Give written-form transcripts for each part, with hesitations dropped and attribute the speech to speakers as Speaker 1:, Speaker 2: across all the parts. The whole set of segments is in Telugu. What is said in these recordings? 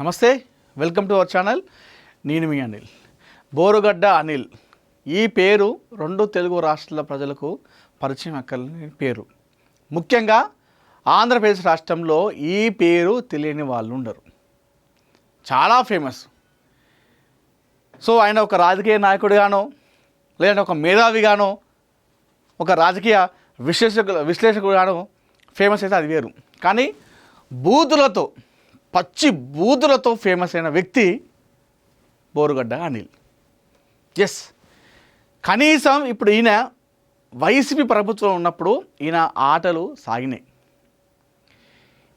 Speaker 1: నమస్తే, వెల్కమ్ టు అవర్ ఛానల్. నేను మీ అనిల్. బోరుగడ్డ అనిల్ ఈ పేరు రెండు తెలుగు రాష్ట్రాల ప్రజలకు పరిచయం అక్కర్లేని పేరు. ముఖ్యంగా ఆంధ్రప్రదేశ్ రాష్ట్రంలో ఈ పేరు తెలియని వాళ్ళు ఉండరు. చాలా ఫేమస్. సో ఆయన ఒక రాజకీయ నాయకుడిగానో లేదంటే ఒక మేధావిగానో ఒక రాజకీయ విశ్లేషకుడుగానో ఫేమస్ అయితే అది వేరు. కానీ బూతులతో, పచ్చి బూతులతో ఫేమస్ అయిన వ్యక్తి బోరుగడ్డ అనిల్. ఎస్, కనీసం ఇప్పుడు ఈయన వైసీపీ ప్రభుత్వం ఉన్నప్పుడు ఈయన ఆటలు సాగినాయి.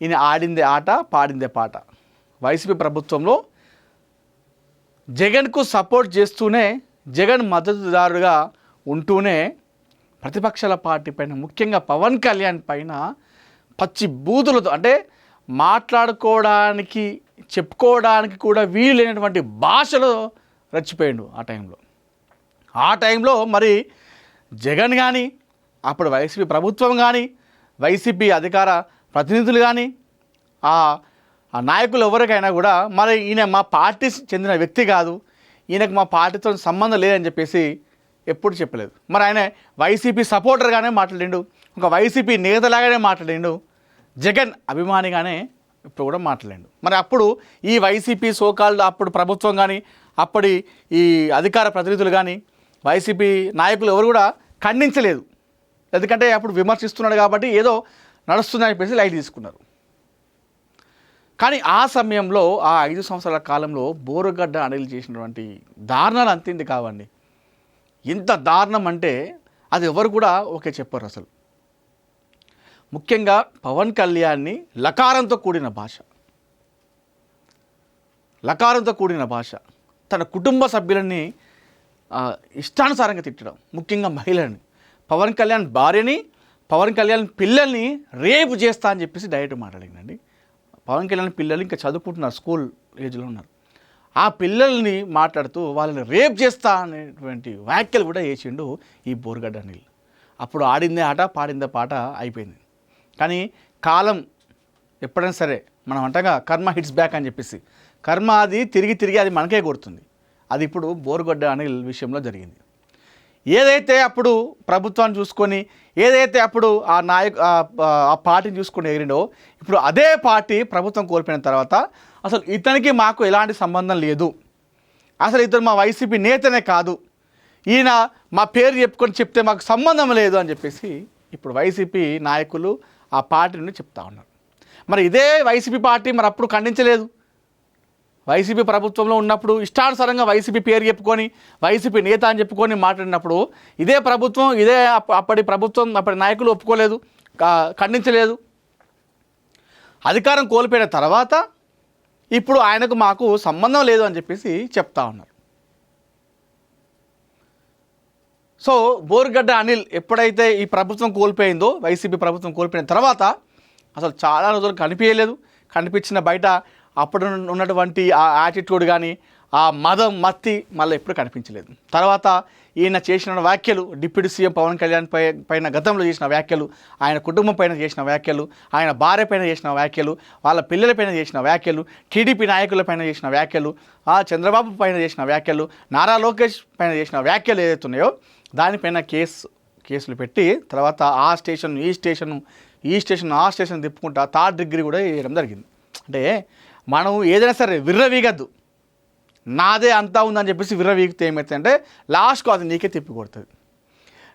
Speaker 1: ఈయన ఆడిందే ఆట, పాడిందే పాట. వైసీపీ ప్రభుత్వంలో జగన్కు సపోర్ట్ చేస్తూనే, జగన్ మద్దతుదారుగా ఉంటూనే ప్రతిపక్షాల పార్టీ పైన, ముఖ్యంగా పవన్ కళ్యాణ్ పైన పచ్చి బూతులతో, అంటే మాట్లాడుకోవడానికి చెప్పుకోవడానికి కూడా వీలు లేనటువంటి భాషలో రెచ్చిపోయాడు ఆ టైంలో మరి జగన్ కానీ, అప్పుడు వైసీపీ ప్రభుత్వం కానీ, వైసీపీ అధికార ప్రతినిధులు కానీ, ఆ నాయకులు ఎవరికైనా కూడా మరి ఈయన మా పార్టీ చెందిన వ్యక్తి కాదు, ఈయనకు మా పార్టీతో సంబంధం లేదని చెప్పేసి ఎప్పుడు చెప్పలేదు. మరి ఆయన వైసీపీ సపోర్టర్గానే మాట్లాడిండు, ఒక వైసీపీ నేతలాగానే మాట్లాడిండు, జగన్ అభిమానిగానే ఇప్పుడు కూడా మాట్లాడాడు. మరి అప్పుడు ఈ వైసీపీ సోకాల్డ్ అప్పుడు ప్రభుత్వం కానీ, అప్పటి ఈ అధికార ప్రతినిధులు కానీ, వైసీపీ నాయకులు ఎవరు కూడా ఖండించలేదు. ఎందుకంటే అప్పుడు విమర్శిస్తున్నాడు కాబట్టి ఏదో నడుస్తుందని చెప్పేసి లైట్ తీసుకున్నారు. కానీ ఆ సమయంలో, ఆ 5 సంవత్సరాల కాలంలో బోరుగడ్డ అనిల్ చేసినటువంటి దారుణాలు అంతింది కావండి. ఎంత దారుణం అంటే అది ఎవరు కూడా ఓకే చెప్పారు అసలు. ముఖ్యంగా పవన్ కళ్యాణ్ని లకారంతో కూడిన భాష, తన కుటుంబ సభ్యులని ఇష్టానుసారంగా తిట్టడం, ముఖ్యంగా మహిళని, పవన్ కళ్యాణ్ భార్యని, పవన్ కళ్యాణ్ పిల్లల్ని రేపు చేస్తా అని చెప్పేసి డైరెక్ట్ మాట్లాడిందండి. పవన్ కళ్యాణ్ పిల్లలు ఇంకా చదువుకుంటున్నారు, స్కూల్ ఏజ్లో ఉన్నారు. ఆ పిల్లల్ని మాట్లాడుతూ వాళ్ళని రేప్ చేస్తా అనేటువంటి వ్యాఖ్యలు కూడా చేసిండు ఈ బోరుగడ్డ అనిల్. అప్పుడు ఆడిందే ఆట, పాడిందే పాట అయిపోయింది. కానీ కాలం ఎప్పుడైనా సరే, మనం అంటగా కర్మ హిట్స్ బ్యాక్ అని చెప్పేసి, కర్మ అది తిరిగి అది మనకే కొడుతుంది. అది ఇప్పుడు బోరుగడ్డ అనిల్ విషయంలో జరిగింది. ఏదైతే అప్పుడు ప్రభుత్వాన్ని చూసుకొని, ఏదైతే అప్పుడు ఆ పార్టీని చూసుకొని ఎగిరిండో, ఇప్పుడు అదే పార్టీ ప్రభుత్వం కోల్పోయిన తర్వాత అసలు ఇతనికి మాకు ఎలాంటి సంబంధం లేదు, అసలు ఇతను మా వైసీపీ నేతనే కాదు, ఈయన మా పేరు చెప్తే మాకు సంబంధం లేదు అని చెప్పేసి ఇప్పుడు వైసీపీ నాయకులు ఆ పార్టీ నుండి చెప్తా ఉన్నారు. మరి ఇదే వైసీపీ పార్టీ మరి అప్పుడు ఖండించలేదు. వైసీపీ ప్రభుత్వంలో ఉన్నప్పుడు ఇష్టానుసారంగా వైసీపీ పేరు చెప్పుకొని, వైసీపీ నేత అని చెప్పుకొని మాట్లాడినప్పుడు ఇదే ప్రభుత్వం, అప్పటి నాయకులు ఒప్పుకోలేదు, ఖండించలేదు. అధికారం కోల్పోయిన తర్వాత ఇప్పుడు ఆయనకు మాకు సంబంధం లేదు అని చెప్పేసి చెప్తా ఉన్నారు. సో బోరుగడ్డ అనిల్ ఎప్పుడైతే ఈ ప్రభుత్వం కోల్పోయిందో, వైసీపీ ప్రభుత్వం కోల్పోయిన తర్వాత అసలు చాలా రోజులు కనిపించిన బయట అప్పుడు ఉన్నటువంటి ఆ యాటిట్యూడ్ కానీ, ఆ మత్తి మళ్ళీ ఎప్పుడు కనిపించలేదు. తర్వాత ఈయన చేసిన వ్యాఖ్యలు, డిప్యూటీ సీఎం పవన్ కళ్యాణ్ పైన గతంలో చేసిన వ్యాఖ్యలు, ఆయన కుటుంబం పైన చేసిన వ్యాఖ్యలు, ఆయన భార్య పైన చేసిన వ్యాఖ్యలు, వాళ్ళ పిల్లల పైన చేసిన వ్యాఖ్యలు, టీడీపీ నాయకుల పైన చేసిన వ్యాఖ్యలు, చంద్రబాబు పైన చేసిన వ్యాఖ్యలు, నారా లోకేష్ పైన చేసిన వ్యాఖ్యలు ఏదైతే ఉన్నాయో దానిపైన కేసులు పెట్టి, తర్వాత ఆ స్టేషన్ ఆ స్టేషన్ తిప్పుకుంటా 3rd డిగ్రీ కూడా వేయడం జరిగింది. అంటే మనం ఏదైనా సరే విర్రవీగద్దు, నాదే అంతా ఉందని చెప్పేసి విర్రవీగితే ఏమవుతుందంటే లాస్ట్కు అది నీకే తిప్పి కొడుతుంది.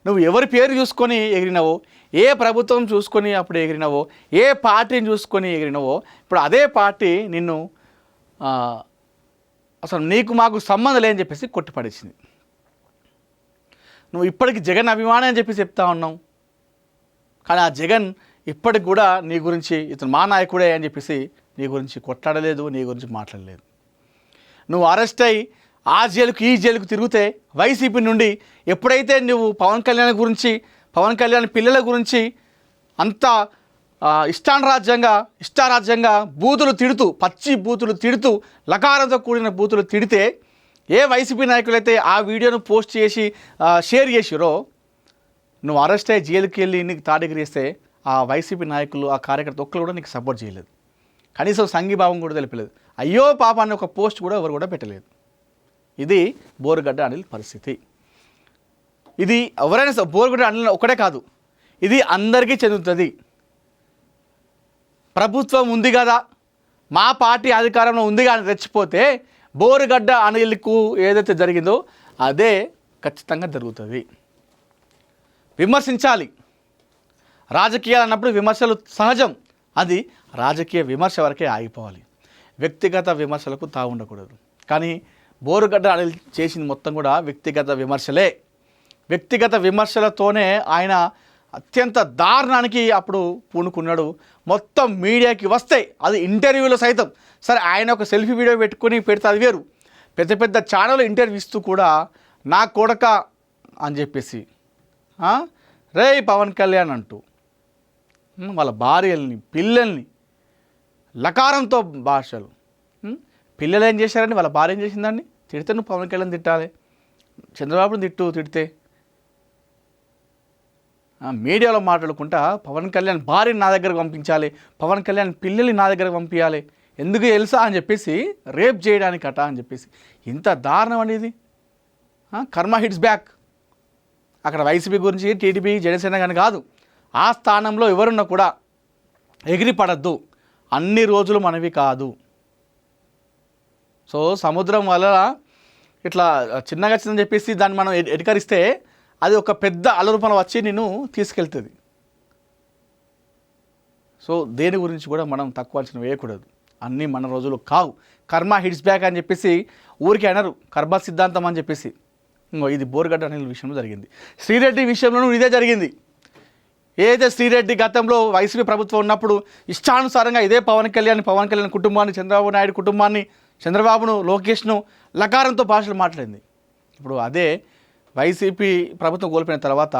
Speaker 1: నువ్వు ఎవరి పేరు చూసుకొని ఎగిరినవో, ఏ ప్రభుత్వం చూసుకొని అప్పుడు ఎగిరినవో, ఏ పార్టీని చూసుకొని ఎగిరినవో, ఇప్పుడు అదే పార్టీ నిన్ను అసలు నీకు మాకు సంబంధం లేదని చెప్పేసి కొట్టిపడేసింది. నువ్వు ఇప్పటికి జగన్ అభిమాని అని చెప్పి చెప్తా ఉన్నావు, కానీ ఆ జగన్ ఇప్పటికి కూడా నీ గురించి ఇతను మా నాయకుడే అని చెప్పేసి నీ గురించి కొట్లాడలేదు, నీ గురించి మాట్లాడలేదు. నువ్వు అరెస్ట్ అయ్యి ఆ జైలుకు ఈ జైలుకు తిరిగితే వైసీపీ నుండి ఎప్పుడైతే నువ్వు పవన్ కళ్యాణ్ గురించి, పవన్ కళ్యాణ్ పిల్లల గురించి అంతా ఇష్టారాజ్యంగా పచ్చి బూతులు తిడుతూ, లకారంతో కూడిన బూతులు తిడితే ఏ వైసీపీ నాయకులైతే ఆ వీడియోను పోస్ట్ చేసి షేర్ చేసిరో, నువ్వు అరెస్ట్ అయ్యి జైలుకి వెళ్ళి నీకు తాడిగిరి వేస్తే ఆ వైసీపీ నాయకులు, ఆ కార్యకర్త ఒక్కరు కూడా నీకు సపోర్ట్ చేయలేదు. కనీసం సంఘీభావం కూడా తెలిపలేదు. అయ్యో పాప అనే ఒక పోస్ట్ కూడా ఎవరు కూడా పెట్టలేదు. ఇది బోరుగడ్డ అనిల్ పరిస్థితి. ఇది ఎవరైనా బోరుగడ్డ అనిల్ ఒకటే కాదు, ఇది అందరికీ చెందుతుంది. ప్రభుత్వం ఉంది కదా, మా పార్టీ అధికారంలో ఉంది కానీ రెచ్చిపోతే బోరుగడ్డ అనిల్కు ఏదైతే జరిగిందో అదే ఖచ్చితంగా జరుగుతుంది. విమర్శించాలి. రాజకీయాలు అన్నప్పుడు విమర్శలు సహజం. అది రాజకీయ విమర్శ వరకే ఆగిపోవాలి. వ్యక్తిగత విమర్శలకు తావు ఉండకూడదు. కానీ బోరుగడ్డ అనిల్ చేసింది మొత్తం కూడా వ్యక్తిగత విమర్శలే. వ్యక్తిగత విమర్శలతోనే ఆయన అత్యంత దారుణానికి అప్పుడు పూనుకున్నాడు. మొత్తం మీడియాకి వస్తే అది ఇంటర్వ్యూలో సైతం సరే ఆయన ఒక సెల్ఫీ వీడియో పెట్టుకొని పెడితే అది వేరు. పెద్ద పెద్ద ఛానల్ ఇంటర్వ్యూ ఇస్తూ కూడా నా కొడక అని చెప్పేసి రే పవన్ కళ్యాణ్ అంటూ వాళ్ళ భార్యల్ని పిల్లల్ని లకారంతో భాషలు. పిల్లలు ఏం చేశారని వాళ్ళ భార్య ఏం చేసిందండి? తిడితే నువ్వు పవన్ కళ్యాణ్ తిట్టాలి, చంద్రబాబుని తిడితే మీడియాలో మాట్లాడుకుంటా పవన్ కళ్యాణ్ భార్యని నా దగ్గరకు పంపించాలి, పవన్ కళ్యాణ్ పిల్లల్ని నా దగ్గరకు పంపించాలి, ఎందుకు తెలుసా అని చెప్పేసి రేప్ చేయడానికట అని చెప్పేసి. ఇంత దారుణం అనేది. కర్మ హిట్స్ బ్యాక్. అక్కడ వైసీపీ గురించి టీడీపీ జనసేన కానీ కాదు, ఆ స్థానంలో ఎవరున్నా కూడా ఎగిరిపడద్దు. అన్ని రోజులు మనవి కాదు. సో సముద్రం వల్ల ఇట్లా చిన్నగా చిన్న చెప్పేసి దాన్ని మనం ఎటుకరిస్తే అది ఒక పెద్ద అలరూపంలో వచ్చి నిన్ను తీసుకెళ్తుంది. సో దేని గురించి కూడా మనం తక్కువ అంచనా వేయకూడదు. అన్నీ మన రోజులు కావు. కర్మ హిట్స్ బ్యాక్ అని చెప్పేసి ఊరికి అనరు, కర్మ సిద్ధాంతం అని చెప్పేసి. ఇది బోరుగడ్డ అనిల్ విషయంలో జరిగింది. శ్రీరెడ్డి విషయంలోనూ ఇదే జరిగింది. ఏదైతే శ్రీరెడ్డి గతంలో వైసీపీ ప్రభుత్వం ఉన్నప్పుడు ఇష్టానుసారంగా ఇదే పవన్ కళ్యాణ్ కుటుంబాన్ని, చంద్రబాబు నాయుడు కుటుంబాన్ని, చంద్రబాబును, లోకేష్ను లకారంతో భాషలు మాట్లాడింది. ఇప్పుడు అదే వైసీపీ ప్రభుత్వం కోల్పోయిన తర్వాత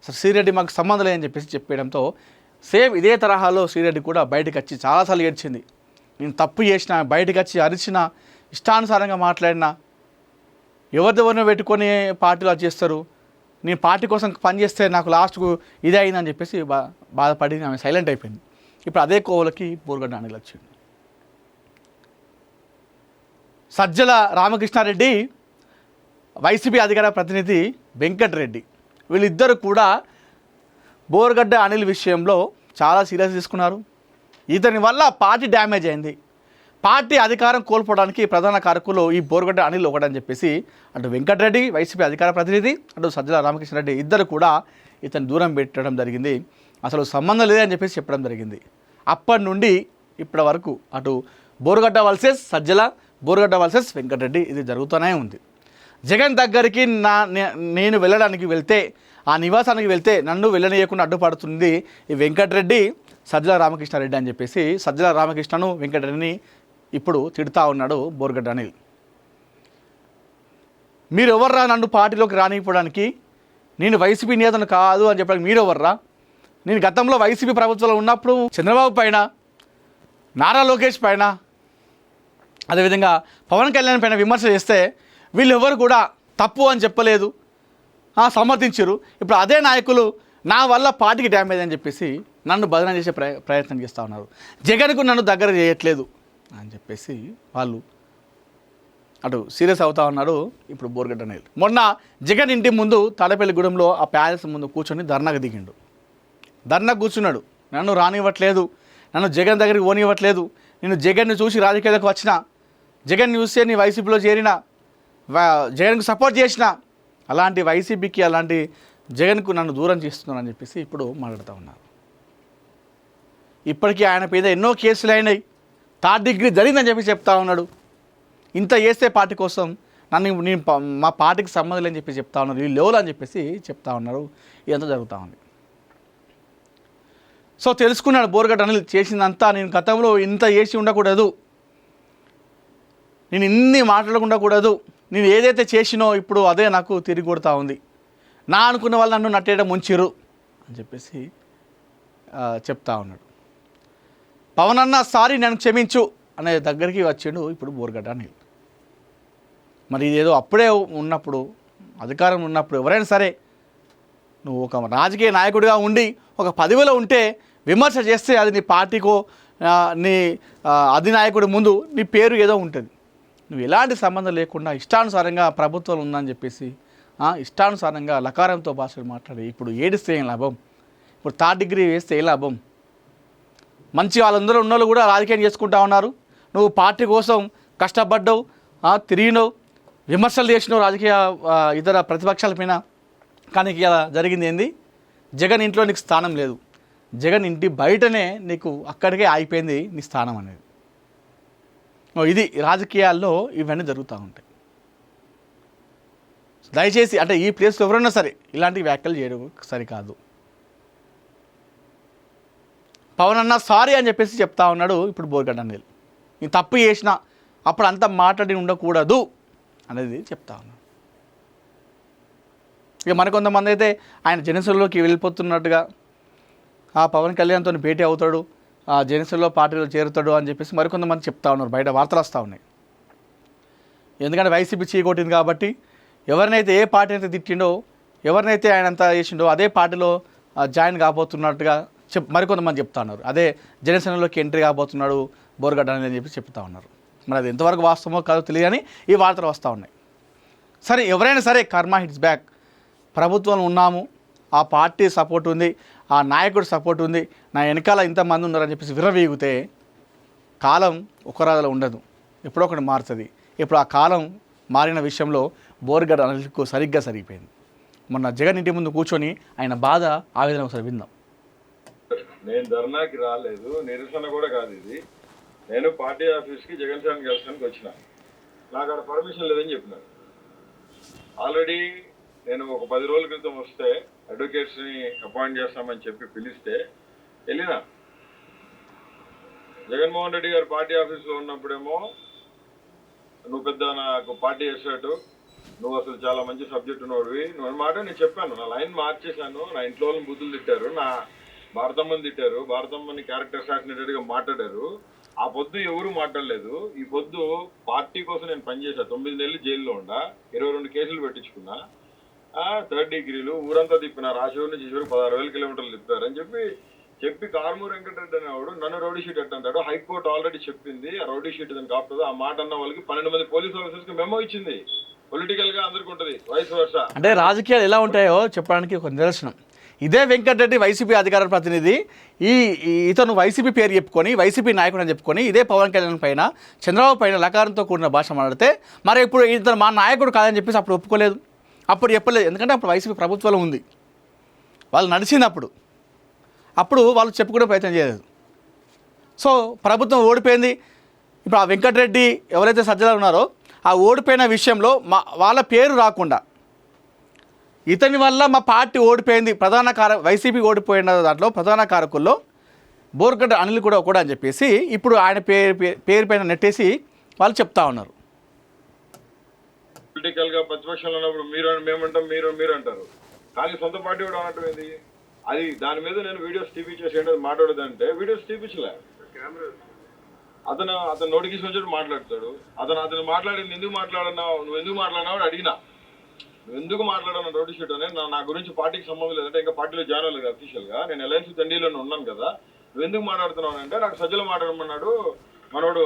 Speaker 1: శ్రీరెడ్డి మాకు సంబంధం లేదని చెప్పేసి చెప్పేయడంతో సేమ్ ఇదే తరహాలో శ్రీరెడ్డి కూడా బయటకు వచ్చి చాలాసార్లు ఏడ్చింది. నేను తప్పు చేసిన, బయటకు వచ్చి అరిచిన, ఇష్టానుసారంగా మాట్లాడినా, ఎవరినో పెట్టుకొని పార్టీలో చేస్తారు, నేను పార్టీ కోసం పనిచేస్తే నాకు లాస్ట్కు ఇదే అయిందని చెప్పేసి బాధపడి ఆమె సైలెంట్ అయిపోయింది. ఇప్పుడు అదే కోవలకి బోరుగడ్డ అనిల్ వచ్చింది. సజ్జల రామకృష్ణారెడ్డి, వైసీపీ అధికార ప్రతినిధి వెంకటరెడ్డి, వీళ్ళిద్దరూ కూడా బోరుగడ్డ అనిల్ విషయంలో చాలా సీరియస్ తీసుకున్నారు. ఇతని వల్ల పార్టీ డ్యామేజ్ అయింది. పార్టీ అధికారం కోల్పోవడానికి ప్రధాన కారకులు ఈ బోరుగడ్డ అనిల్ ఒకటని చెప్పేసి అటు వెంకటరెడ్డి వైసీపీ అధికార ప్రతినిధి, అటు సజ్జల రామకృష్ణారెడ్డి ఇద్దరు కూడా ఇతను దూరం పెట్టడం జరిగింది. అసలు సంబంధం లేదని చెప్పేసి చెప్పడం జరిగింది. అప్పటి నుండి ఇప్పటి వరకు అటు బోరుగడ్డ వర్సెస్ సజ్జల, బోరుగడ్డ వర్సెస్ వెంకటరెడ్డి ఇది జరుగుతూనే ఉంది. జగన్ దగ్గరికి నేను వెళ్ళడానికి వెళ్తే, ఆ నివాసానికి వెళ్తే నన్ను వెళ్ళనీయకుండా అడ్డుపడుతుంది ఈ వెంకటరెడ్డి, సజ్జల రామకృష్ణారెడ్డి అని చెప్పేసి సజ్జల రామకృష్ణను, వెంకటరెడ్డిని ఇప్పుడు తిడుతూ ఉన్నాడు బోరుగడ్డ అనిల్. మీరు ఎవర్రా నన్ను పార్టీలోకి రానివ్వడానికి? నేను వైసీపీ నేతను కాదు అని చెప్పడానికి మీరు ఎవర్రా? నేను గతంలో వైసీపీ ప్రభుత్వంలో ఉన్నప్పుడు చంద్రబాబు పైన, నారా లోకేష్ పైన, అదేవిధంగా పవన్ కళ్యాణ్ పైన విమర్శ చేస్తే వీళ్ళు ఎవరు కూడా తప్పు అని చెప్పలేదు, సమర్థించారు. ఇప్పుడు అదే నాయకులు నా వల్ల పార్టీకి డ్యామేజ్ అని చెప్పేసి నన్ను బదనాం చేసే ప్రయత్నం చేస్తూ ఉన్నారు. జగన్కు నన్ను దగ్గర చేయట్లేదు అని చెప్పేసి వాళ్ళు అటు సీరియస్ అవుతా ఉన్నారు ఇప్పుడు బోరుగడ్డ అనిల్. మొన్న జగన్ ఇంటి ముందు తాడేపల్లిగూడెంలో ఆ ప్యాలెస్ ముందు కూర్చొని ధర్నాకు దిగిండు. ధర్నా కూర్చున్నాడు. నన్ను రానివ్వట్లేదు, నన్ను జగన్ దగ్గరికి పోనివ్వట్లేదు, నేను జగన్ను చూసి రాజకీయాలకు వచ్చిన, జగన్ చూస్తే నీ వైసీపీలో చేరిన, జగన్కు సపోర్ట్ చేసిన, అలాంటి వైసీపీకి అలాంటి జగన్కు నన్ను దూరం చేస్తున్నానని చెప్పేసి ఇప్పుడు మాట్లాడుతూ ఉన్నారు. ఇప్పటికీ ఆయన మీద ఎన్నో కేసులు అయినాయి, 3rd డిగ్రీ జరిగిందని చెప్పి చెప్తా ఉన్నాడు. ఇంత చేస్తే పార్టీ కోసం నేను మా పార్టీకి సంబంధం లేని చెప్పి చెప్తా ఉన్నారు, వీళ్ళు లేవులు అని చెప్పేసి చెప్తా ఉన్నారు. ఇదంతా జరుగుతూ ఉంది. సో తెలుసుకున్నాడు బోరుగడ్డ అనిల్ చేసిందంతా, నేను గతంలో ఇంత చేసి ఉండకూడదు, నేను ఇన్ని మాట్లాడకుండకూడదు, నేను ఏదైతే చేసినో ఇప్పుడు అదే నాకు తిరిగి కొడుతూ ఉంది, నా అనుకున్న వాళ్ళు నన్ను నట్టేయడం ముంచిరు అని చెప్పేసి చెప్తా ఉన్నాడు. పవన్ అన్న సారీ నన్ను క్షమించు అనే దగ్గరికి వచ్చిండు ఇప్పుడు బోరుగడ్డ అనిల్. మరి ఇదేదో అప్పుడే ఉన్నప్పుడు, అధికారం ఉన్నప్పుడు ఎవరైనా సరే నువ్వు ఒక రాజకీయ నాయకుడిగా ఉండి ఒక పదవిలో ఉంటే విమర్శ చేస్తే అది నీ పార్టీకో నీ అధినాయకుడి ముందు నీ పేరు ఏదో ఉంటుంది. నువ్వు ఎలాంటి సంబంధం లేకుండా ఇష్టానుసారంగా ప్రభుత్వం ఉందని చెప్పేసి ఇష్టానుసారంగా లకారంతో భాషలు మాట్లాడి ఇప్పుడు ఏడిస్తే ఏం లాభం? ఇప్పుడు థర్డ్ డిగ్రీ వేస్తే ఏం లాభం? మంచి వాళ్ళందరూ ఉన్నోళ్ళు కూడా రాజకీయం చేసుకుంటా ఉన్నారు. నువ్వు పార్టీ కోసం కష్టపడ్డావు, తిరిగినావు, విమర్శలు చేసినావు రాజకీయ ఇతర ప్రతిపక్షాల పైన. కానీ ఇలా జరిగింది ఏంది? జగన్ ఇంట్లో నీకు స్థానం లేదు. జగన్ ఇంటి బయటనే నీకు అక్కడికే ఆగిపోయింది నీ స్థానం అనేది. ఇది రాజకీయాల్లో ఇవన్నీ జరుగుతూ ఉంటాయి. దయచేసి అంటే ఈ ప్లేస్లో ఎవరైనా సరే ఇలాంటి వ్యాఖ్యలు చేయడం సరికాదు. పవన్ అన్న సారీ అని చెప్పేసి చెప్తా ఉన్నాడు ఇప్పుడు బోర్గడ్డ అనిల్. నేను తప్పు చేసిన అప్పుడు అంతా మాట్లాడి ఉండకూడదు అనేది చెప్తా ఉన్నాడు. ఇక మరికొంతమంది అయితే ఆయన జనసేనలోకి వెళ్ళిపోతున్నట్టుగా పవన్ కళ్యాణ్తో భేటీ అవుతాడు, జనసేనలో పార్టీలో చేరుతాడు అని చెప్పేసి మరికొంతమంది చెప్తా ఉన్నారు. బయట వార్తలు వస్తూ ఉన్నాయి. ఎందుకంటే వైసీపీ చీకొట్టింది కాబట్టి ఎవరినైతే ఏ పార్టీ అయితే తిట్టిండో, ఎవరినైతే ఆయన అంతా చేసిండో అదే పార్టీలో జాయిన్ కాబోతున్నట్టుగా మరికొంతమంది చెప్తా ఉన్నారు. అదే జనసేనలోకి ఎంట్రీ కాబోతున్నాడు బోర్గడ్డ అని చెప్పి చెప్తా ఉన్నారు. మరి అది ఎంతవరకు వాస్తవమో కాదో తెలియని ఈ వార్తలు వస్తూ ఉన్నాయి. సరే, ఎవరైనా సరే కర్మ హిట్స్ బ్యాక్. ప్రభుత్వంలో ఉన్నాము, ఆ పార్టీ సపోర్ట్ ఉంది, ఆ నాయకుడు సపోర్ట్ ఉంది, నా వెనకాల ఇంతమంది ఉన్నారని చెప్పేసి విర్రవీగితే కాలం ఒక రాజులో ఉండదు, ఎప్పుడో ఒకటి మారుతుంది. ఇప్పుడు ఆ కాలం మారిన విషయంలో బోర్గడ్డ అనిల్కు సరిగ్గా సరిగిపోయింది. మొన్న జగన్ ఇంటి ముందు కూర్చొని ఆయన బాధ ఆవేదన ఒకసారి విందాం.
Speaker 2: నేను ధర్నాకి రాలేదు, నిరసన కూడా కాదు ఇది. నేను పార్టీ ఆఫీస్కి జగన్ సార్ని కలిసడానికి వచ్చిన. నాకు అక్కడ పర్మిషన్ లేదని చెప్పినారు. ఆల్రెడీ నేను ఒక 10 రోజుల క్రితం వస్తే అడ్వకేట్స్ని అపాయింట్ చేస్తామని చెప్పి పిలిస్తే వెళ్ళినా. జగన్మోహన్ రెడ్డి గారు పార్టీ ఆఫీస్లో ఉన్నప్పుడేమో నువ్వు పెద్ద నాకు పార్టీ చేసేట్టు, నువ్వు అసలు చాలా మంచి సబ్జెక్ట్ ఉన్నవాడివి, నువ్వు అన్నమాట నేను చెప్పాను. నా లైన్ మార్చేశాను. నా ఇంట్లో వాళ్ళని బుద్ధులు తిట్టారు, నా భారతమ్మని తిట్టారు, భారతమ్మని క్యారెక్టర్ అసాసినేటెడ్గా మాట్లాడారు. ఆ పొద్దు ఎవరు మాట్లాడలేదు. ఈ పొద్దు పార్టీ కోసం నేను పనిచేసా. 9 నెలలు జైల్లో ఉండా, 22 కేసులు పెట్టించుకున్నా, 3rd డిగ్రీలు ఊరంతా తిప్పిన, రాశివరి నుంచి చివరికి 16,000 కిలోమీటర్లు తిప్పారని చెప్పి కారుమూరి వెంకటరెడ్డి అనేవాడు నన్ను రౌడీ షీట్ అంటాడు. హైకోర్టు ఆల్రెడీ చెప్పింది ఆ రౌడీ షీట్ దానికి కాపుతుంది. ఆ మాట అన్న వాళ్ళకి 12 మంది పోలీస్ ఆఫీసర్స్కి మెమో ఇచ్చింది. పొలిటికల్ గా అందరికి ఉంటుంది, వయసు వర్ష.
Speaker 1: అంటే రాజకీయాలు ఎలా ఉంటాయో చెప్పడానికి ఒక నిదర్శనం. ఇదే వెంకటరెడ్డి వైసీపీ అధికార ప్రతినిధి, ఇతను వైసీపీ పేరు చెప్పుకొని వైసీపీ నాయకుడు అని చెప్పుకొని ఇదే పవన్ కళ్యాణ్ పైన చంద్రబాబు పైన లకారంతో కూడిన భాష మాట్లాడితే, మరి ఇప్పుడు ఇతను మా నాయకుడు కాదని చెప్పేసి అప్పుడు ఒప్పుకోలేదు, అప్పుడు చెప్పలేదు. ఎందుకంటే అప్పుడు వైసీపీ ప్రభుత్వంలో ఉంది, వాళ్ళు నడిచినప్పుడు అప్పుడు వాళ్ళు చెప్పుకునే ప్రయత్నం చేయలేదు. సో ప్రభుత్వం ఓడిపోయింది. ఇప్పుడు ఆ వెంకటరెడ్డి ఎవరైతే సజ్జలు ఉన్నారో ఆ ఓడిపోయిన విషయంలో వాళ్ళ పేరు రాకుండా ఇతని వల్ల మా పార్టీ ఓడిపోయింది, వైసీపీ ఓడిపోయిన దాంట్లో ప్రధాన కారకుల్లో బోర్గడ్డ అనిల్ కూడా అని చెప్పేసి ఇప్పుడు ఆయన పేరు పైన నెట్టేసి వాళ్ళు చెప్తా ఉన్నారు.
Speaker 2: పొలిటికల్ గా ప్రతిపక్షంలో ఉన్నప్పుడు మీరు మేమంటాం, మీరు అంటారు, కానీ సొంత పార్టీ కూడా అనటం అది. దాని మీద నేను వీడియోస్ తీపిచ్చేసి మాట్లాడదంటే వీడియోస్ తీపించలే. అతను నోటికి వచ్చి మాట్లాడతాడు. అతను మాట్లాడింది ఎందుకు మాట్లాడినావు, నువ్వు ఎందుకు మాట్లాడినావు అడిగినా, నువ్వు ఎందుకు మాట్లాడాను రోడ్డు షీట్ అని. నా గురించి పార్టీకి సంబంధం లేదంటే ఇంకా పార్టీలో జాయిన్ అవ్వలేదు అఫీషియల్ గా, నేను ఎల్ఐసి దండీలోనే ఉన్నాను కదా, నువ్వు ఎందుకు మాట్లాడుతున్నావు అంటే నాకు సజ్జలు మాట్లాడమన్నాడు, మనోడు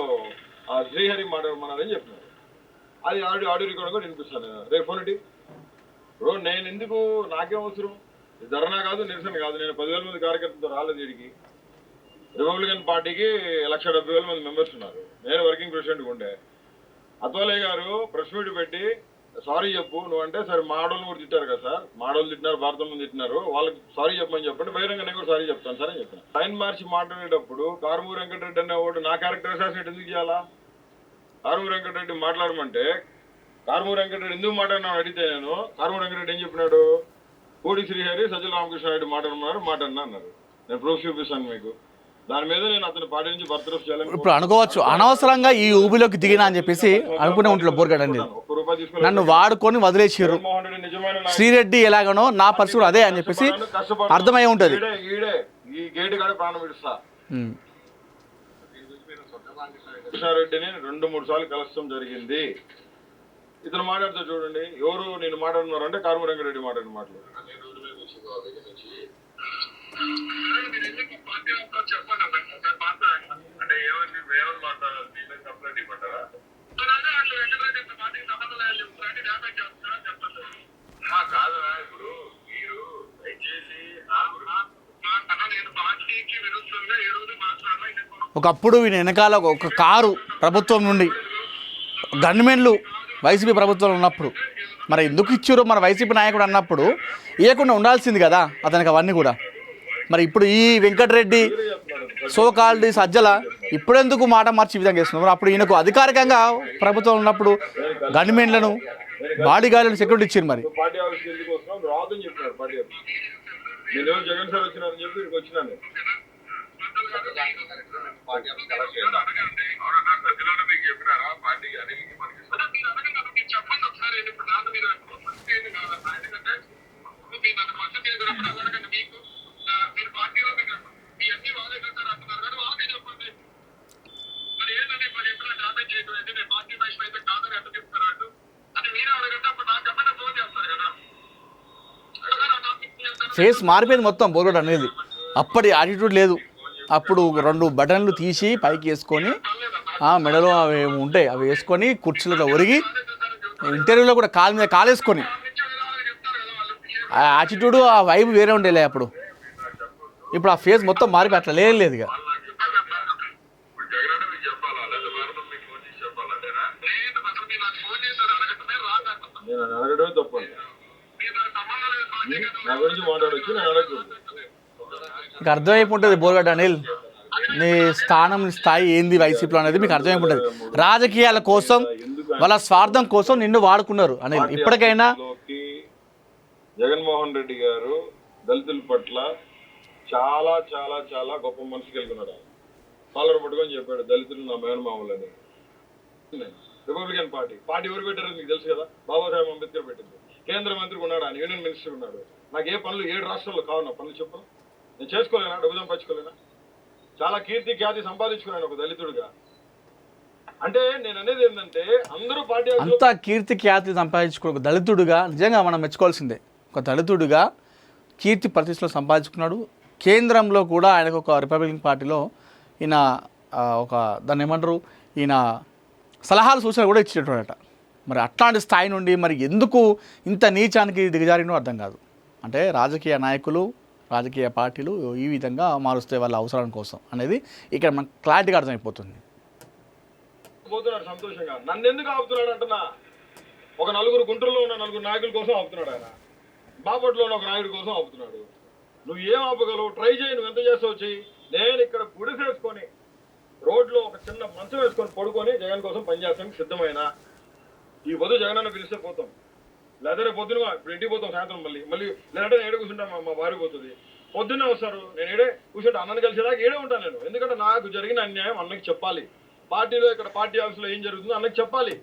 Speaker 2: శ్రీహరి మాట్లాడమన్నాడు అని చెప్పినాడు. అది ఆడియో రికార్డ్ కూడా వినిపిస్తాను. రేపు ఫోన్ ఇటీ బ్రో, నేను ఎందుకు, నాకేం అవసరం, ధర్నా కాదు నిరసన కాదు. నేను 10,000 మంది కార్యకర్తలతో రాలేదు వీడికి. రిపబ్లికన్ పార్టీకి 1,70,000 మంది మెంబర్స్ ఉన్నారు. నేను వర్కింగ్ ప్రెసిడెంట్గా ఉండే. అతోలే గారు ప్రెస్ మీట్ పెట్టి సారీ చెప్పు నువ్వు అంటే, సరే మాడోళ్ళు కూడా తిట్టారు కదా సార్, మాడోళ్ళు తిట్టినారు, భారతం తిట్టినారు, వాళ్ళకి సారీ చెప్పమని చెప్పండి, బహిరంగ నేను కూడా సారీ చెప్తాను సార్ అని చెప్పాను. లైన్ మార్చి మాట్లాడేటప్పుడు కారుమూరి వెంకటరెడ్డి అనేవాడు నా క్యారెక్టర్ అసాసినేట్ ఎందుకు చేయాలా? కారుమూరి వెంకటరెడ్డి మాట్లాడమంటే కారుమూరి వెంకటరెడ్డి ఎందుకు మాట్లాడినావు అడిగితే, నేను కారుమూరి వెంకటరెడ్డి ఏం చెప్పినాడు, కోడి శ్రీహరి సజ్జల రామకృష్ణారెడ్డి మాట్లాడమన్నారు అన్నారు. నేను ప్రూఫ్ చూపిస్తాను మీకు. దాని మీద నేను అతని పార్టీ నుంచి బర్తరఫ్ చేయాలని
Speaker 1: ఇప్పుడు అనుకోవచ్చు, అనవసరంగా ఈ ఊబిలోకి దిగినా అని చెప్పేసి అనుకునే ఉంటుంది బోర్గడ్డ అండి. నన్ను వాడుకొని వదిలేసారు, శ్రీరెడ్డి ఎలాగనో నా పరిస్థితి అదే అని చెప్పేసి అర్థమై ఉంటుంది.
Speaker 2: ఈ గేట్ కాడ ప్రాణం విడుస్తా. కృష్ణారెడ్డిని 2-3 సార్లు కలసడం జరిగింది. ఇతను మాట్లాడుతూ చూడండి, ఎవరు నేను మాట్లాడుతున్నారు అంటే కారుమూరి వెంకటరెడ్డి మాట్లాడు. ఏమని మాట్లాడాలి? దీని కంప్లైంట్ ఇవ్వమంటారా? కాదనా ఇప్పుడు మీరు దయచేసి నేను పార్టీకి విరుద్ధంగా ఏ రోజు మాట్లాడాలి.
Speaker 1: ఒకప్పుడు ఈయన వెనకాల ఒక కారు ప్రభుత్వం నుండి గన్మెన్లు వైసీపీ ప్రభుత్వంలో ఉన్నప్పుడు మరి ఎందుకు ఇచ్చారో మన వైసీపీ నాయకుడు అన్నప్పుడు ఇవ్వకుండా ఉండాల్సింది కదా అతనికి అవన్నీ కూడా. మరి ఇప్పుడు ఈ వెంకటరెడ్డి సోకాల్డ్ సజ్జల ఇప్పుడెందుకు మాట మార్చి ఈ విధంగా చేస్తున్నారు? అప్పుడు ఈయనకు అధికారికంగా ప్రభుత్వం ఉన్నప్పుడు గన్మెన్లను బాడీ గార్డులను సెక్యూరిటీ ఇచ్చారు. మరి
Speaker 2: పార్టీ ఆఫీస్ ఎందుకు వస్తున్నాం రాదని చెప్పినారు పార్టీ ఆఫీస్. నేను జగన్ సార్ వచ్చినారని చెప్పి ఇక్కడికి వచ్చినాను. మీకు చెప్పినారా పార్టీ అనేది మనకి చెప్పండి ఒకసారి. మీరు పార్టీలో మీ అన్ని వాళ్ళే కట్టారు అంటున్నారు కానీ వాళ్ళకే చెప్పండి. మరి ఏంటంటే మరి ఎప్పుడు డామేజ్ చేయడం నేను పార్టీ మనిషి అయితే కాదని ఎంత చెప్తారు అని మీరే అడగంటే అప్పుడు నాకు ఎప్పుడైనా ఫోన్ చేస్తారు కదా.
Speaker 1: ఫేస్ మారిపోయింది మొత్తం బోర్గడ్ అనేది. అప్పటి యాటిట్యూడ్ లేదు. అప్పుడు 2 బటన్లు తీసి పైకి వేసుకొని మెడలో అవి ఉంటాయి అవి వేసుకొని కుర్చీలో ఒరిగి ఇంటర్వ్యూలో కూడా కాలు మీద కాలేసుకొని ఆ యాటిట్యూడ్ ఆ వైబ్ వేరే ఉండేలే అప్పుడు. ఇప్పుడు ఆ ఫేస్ మొత్తం మారిపోయి అట్లా లేదు ఇక. నేను అడగడమే తప్పండి. నా గురించి మాట్లాడచ్చు నేను అడగదు. మీకు అర్థమైపోతుంది బోర్గడ్ అనిల్ నీ స్థానం నీ స్థాయి ఏంది వైసీపీలో అనేది మీకు అర్థమైపోతుంది. రాజకీయాల కోసం వాళ్ళ స్వార్థం కోసం నిన్ను వాడుకున్నారు అనిల్. ఇప్పటికైనా
Speaker 2: జగన్మోహన్ రెడ్డి గారు దళితుల పట్ల చాలా చాలా చాలా గొప్ప మనసు కలిగినాడు. కాలర్ పట్టుకొని చెప్పాడు దళితులు నా మేనమామలని. రిపబ్లికన్ పార్టీ ఎవరు పెట్టారో మీకు తెలుసు కదా. బాబాసాహెబ్ అంబేద్కర్ పెట్టింది. కేంద్ర మంత్రి ఉన్నాడు, ఆయన యూనియన్ మినిస్టర్ ఉన్నాడు. నాకు ఏ పనులు 7 రాష్ట్రాల్లో కావున్నా పనులు చెప్పను. నేను చేసుకోలేనా? డబ్బు సంపాదించుకోలేనా? చాలా కీర్తి ఖ్యాతి సంపాదించుకున్నాను ఒక దళితుడిగా. అంటే నేను అనేది ఏంటంటే అందరూ పార్టీ
Speaker 1: అంతా కీర్తి ఖ్యాతి సంపాదించుకో ఒక దళితుడిగా నిజంగా మనం మెచ్చుకోవాల్సిందే. ఒక దళితుడిగా కీర్తి ప్రతిష్టలు సంపాదించుకున్నాడు. కేంద్రంలో కూడా ఆయనకు ఒక రిపబ్లికన్ పార్టీలో ఈయన ఒక దాన్ని ఏమంటారు ఈయన సలహాలు సూచనలు కూడా ఇచ్చేటోడట. మరి అట్లాంటి స్థాయి నుండి మరి ఎందుకు ఇంత నీచానికి దిగజారినో అర్థం కాదు. అంటే రాజకీయ నాయకులు రాజకీయ పార్టీలు ఈ విధంగా మారుస్తే వాళ్ళ అవసరాల కోసం అనేది ఇక్కడ మనకు క్లారిటీగా అర్థమైపోతుంది.
Speaker 2: పోతున్నాడు సంతోషంగా. నన్ను ఎందుకు ఆపుతున్నాడు అంటున్నా. ఒక 4 గుంటూరులో ఉన్న 4 నాయకుల కోసం ఆపుతున్నాడు ఆయన. బాపట్లో ఉన్న ఒక నాయకుడి కోసం ఆపుతున్నాడు. నువ్వు ఏం ఆపగలవు? ట్రై చేయి. నువ్వు ఎంత చేస్తావు చెయ్యి. నేను ఇక్కడ గుడిసేసుకొని రోడ్లో ఒక చిన్న మంచం వేసుకొని పడుకొని జగన్ కోసం పనిచేస్తానికి సిద్ధమైనా. ఈ పొద్దు జగన్ అన్న పిలిస్తే పోతాం, లేదా పొద్దున ఇప్పుడు ఇంటికి పోతాం సాయంత్రం మళ్ళీ లేదంటే నేను ఏడే కూర్చుంటా. మా భార్య పోతుంది, పొద్దున్నే వస్తారు. నేను ఏడే కూర్చుంటా. అన్నని కలిసేదాకా ఏడే ఉంటాను నేను. ఎందుకంటే నాకు జరిగిన అన్యాయం అన్నకి చెప్పాలి. పార్టీలో ఇక్కడ పార్టీ ఆఫీస్లో ఏం జరుగుతుందో అన్నకి చెప్పాలి.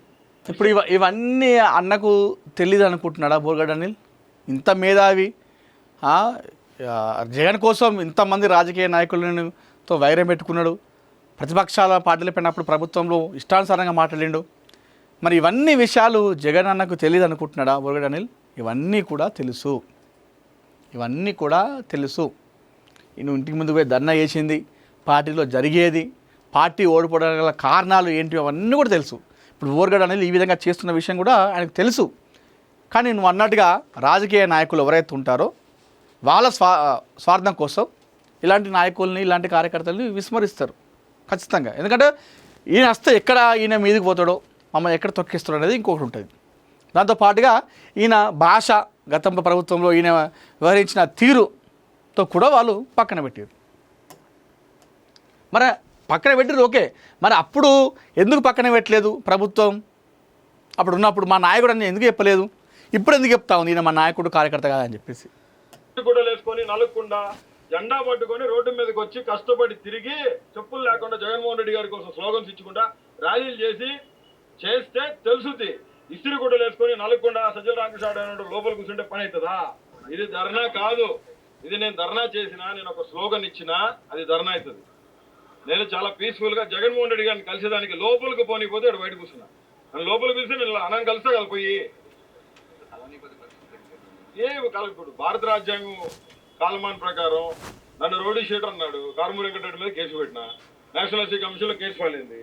Speaker 1: ఇప్పుడు ఇవన్నీ అన్నకు తెలియదు అనుకుంటున్నాడా బోర్గడ్ అనిల్? ఇంత మేధావి జగన్ కోసం ఇంతమంది రాజకీయ నాయకులతో వైరం పెట్టుకున్నాడు. ప్రతిపక్షాల పార్టీలు పెట్టినప్పుడు ప్రభుత్వంలో ఇష్టానుసారంగా మాట్లాడిండు. మరి ఇవన్నీ విషయాలు జగన్ అన్నకు తెలియదు అనుకుంటున్నాడా బోర్గడ్ అనిల్? ఇవన్నీ కూడా తెలుసు. నువ్వు ఇంటికి ముందు పోయి ధర్నా చేసింది, పార్టీలో జరిగేది, పార్టీ ఓడిపోవడానికి గల కారణాలు ఏంటి అవన్నీ కూడా తెలుసు. ఇప్పుడు బోర్గడ్ అనిల్ ఈ విధంగా చేస్తున్న విషయం కూడా ఆయనకు తెలుసు. కానీ నువ్వు అన్నట్టుగా రాజకీయ నాయకులు ఎవరైతే ఉంటారో వాళ్ళ స్వార్థం కోసం ఇలాంటి నాయకుల్ని ఇలాంటి కార్యకర్తల్ని విస్మరిస్తారు ఖచ్చితంగా. ఎందుకంటే ఈయన వస్తే ఎక్కడ ఈయన మీదకి పోతాడో మమ్మల్ని ఎక్కడ తొక్కిస్తాడో అనేది ఇంకొకటి ఉంటుంది. దాంతోపాటుగా ఈయన భాష గతంలో ప్రభుత్వంలో ఈయన వ్యవహరించిన తీరుతో కూడా వాళ్ళు పక్కన పెట్టారు. మరి పక్కన పెట్టారు ఓకే, మరి అప్పుడు ఎందుకు పక్కన పెట్టలేదు ప్రభుత్వం? అప్పుడు ఉన్నప్పుడు మా నాయకుడు అని ఎందుకు చెప్పలేదు? ఇప్పుడు ఎందుకు చెప్తా ఉంది ఈయన మా నాయకుడు కార్యకర్త కాదని చెప్పేసి?
Speaker 2: గుడ్డలు వేసుకొని నలుక్కుండా జెండా పట్టుకొని రోడ్డు మీదకి వచ్చి కష్టపడి తిరిగి చెప్పులు లేకుండా జగన్మోహన్ రెడ్డి గారి కోసం స్లోగన్స్ ఇచ్చుకుంటా ర్యాలీలు చేస్తే తెలుసుది. ఇస్త్రీ గుడ్డలు వేసుకొని నలుక్కుండా సజ్జల రామకృష్ణ లోపల కూర్చుంటే పని అవుతుందా? ఇది ధర్నా కాదు. ఇది నేను ధర్నా చేసినా, నేను ఒక స్లోగన్ ఇచ్చినా అది ధర్నా అవుతుంది. నేను చాలా పీస్ఫుల్గా జగన్మోహన్ రెడ్డి గారిని కలిసేదానికి లోపలికి పోనీపోతే ఇక్కడ బయట కూర్చున్నా. నన్ను లోపలికి పిలిస్తే నేను అన్నం కలిస్తే కలిపోయి ఇప్పుడు భారత రాజ్యాంగం కాలమాన్ ప్రకారం నన్ను రౌడీ షీటర్ అన్నాడు. కారుమూరి వెంకటరెడ్డి మీద కేసు పెట్టినా. నేషనల్ ఎస్సీ కమిషన్ లో కేసు ఫైల్ అయింది.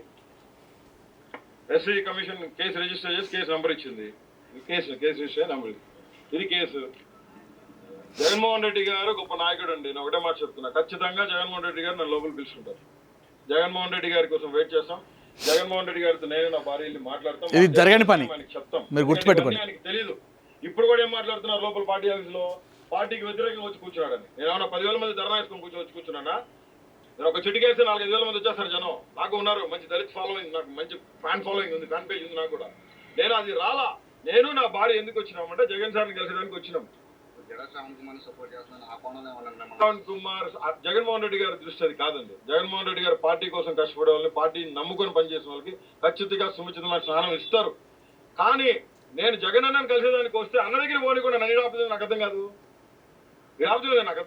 Speaker 2: ఎస్సీ కమిషన్ కేసు రిజిస్టర్ చేసి కేసు నంబర్ ఇచ్చింది. కేసు రిజిస్టర్ నంబర్ ఇది కేసు. జగన్మోహన్ రెడ్డి గారు గొప్ప నాయకుడు అండి. నేను ఒకటే మాట చెప్తున్నా, ఖచ్చితంగా జగన్మోహన్ రెడ్డి గారు నన్ను లోపలికి పిలుచుకుంటారు. జగన్మోహన్ రెడ్డి గారి కోసం వెయిట్ చేస్తాం. జగన్మోహన్ రెడ్డి గారితో నేను నా భార్యని మాట్లాడతాం.
Speaker 1: ఇది జరగని పని,
Speaker 2: చెప్తాం.
Speaker 1: మీరు గుర్తుపెట్టుకోండి.
Speaker 2: ఆయనకి తెలియదు. ఇప్పుడు కూడా ఏం మాట్లాడుతున్నారు లోపల పార్టీ ఆఫీస్ లో, పార్టీకి వ్యతిరేకంగా వచ్చి కూర్చున్నాడని. నేను ఏమన్నా 10,000 మంది ధర్నా వేసుకొని వచ్చి కూర్చున్నానా? నేను ఒక చిటికేస్తే 4-5,000 మంది వచ్చేస్తారు జనం. నాకు ఉన్నారు మంచి దళిత్ ఫాలోయింగ్, నాకు మంచి ఫ్యాన్ ఫాలోయింగ్ ఉంది, ఫ్యాన్ పేజ్ ఉంది నాకు కూడా. నేను అది రాలా. నేను నా భార్య ఎందుకు వచ్చినామంటే జగన్ సార్ని కలిసడానికి వచ్చినాం. శ్రవణ్ కుమార్ జగన్మోహన్ రెడ్డి గారి దృష్టి అది కాదండి. జగన్మోహన్ రెడ్డి గారు పార్టీ కోసం కష్టపడే వాళ్ళని, పార్టీని నమ్ముకొని పనిచేసిన వాళ్ళకి ఖచ్చితంగా సుముచితమైన స్నానం ఇస్తారు. కానీ నేను జగన్ అన్నని కలిసేదానికి వస్తే అన్న దగ్గర పోనీ కూడా నన్ను ఆపుతుంది నాకు అర్థం కాదు. మీరు ఆపుతుంది నాకు